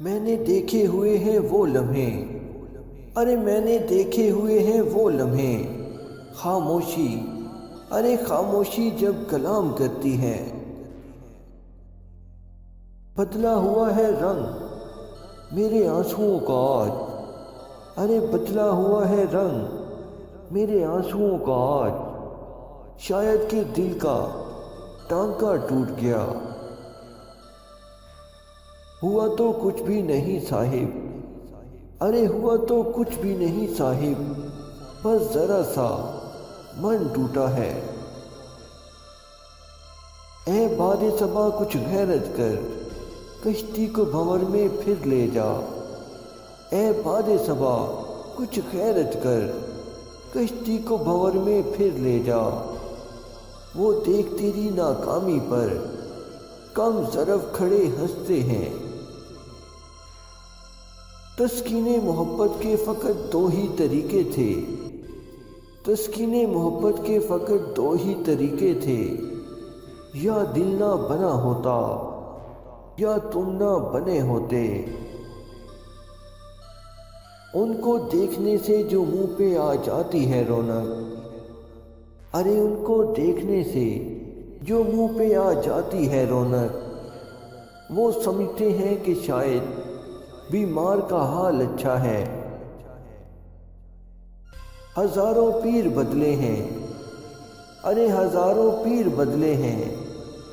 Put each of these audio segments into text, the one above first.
میں نے دیکھے ہوئے ہیں وہ لمحے، ارے میں نے دیکھے ہوئے ہیں وہ لمحے، خاموشی، ارے خاموشی جب کلام کرتی ہے۔ بدلا ہوا ہے رنگ میرے آنسوؤں کا آج، ارے بدلا ہوا ہے رنگ میرے آنسوؤں کا آج، شاید کہ دل کا ٹانکا ٹوٹ گیا۔ ہوا تو کچھ بھی نہیں صاحب، ارے ہوا تو کچھ بھی نہیں صاحب، بس ذرا سا من ٹوٹا ہے۔ اے باد صبا کچھ غیرت کر، کشتی کو بھنور میں پھر لے جا۔ اے باد صبا کچھ غیرت کر، کشتی کو بھنور میں پھر لے جا۔ وہ دیکھ تیری ناکامی پر کم ظرف کھڑے ہنستے ہیں۔ تسکین محبت کے فقط دو ہی طریقے تھے، تسکین محبت کے فقط دو ہی طریقے تھے، یا دل نہ بنا ہوتا یا تم نہ بنے ہوتے۔ ان کو دیکھنے سے جو منہ پہ آ جاتی ہے رونق، ارے ان کو دیکھنے سے جو منہ پہ آ جاتی ہے رونق، وہ سمجھتے ہیں کہ شاید بیمار کا حال اچھا ہے۔ ہزاروں پیر بدلے ہیں، ارے ہزاروں پیر بدلے ہیں،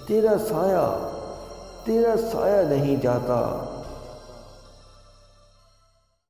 تیرا سایہ نہیں جاتا۔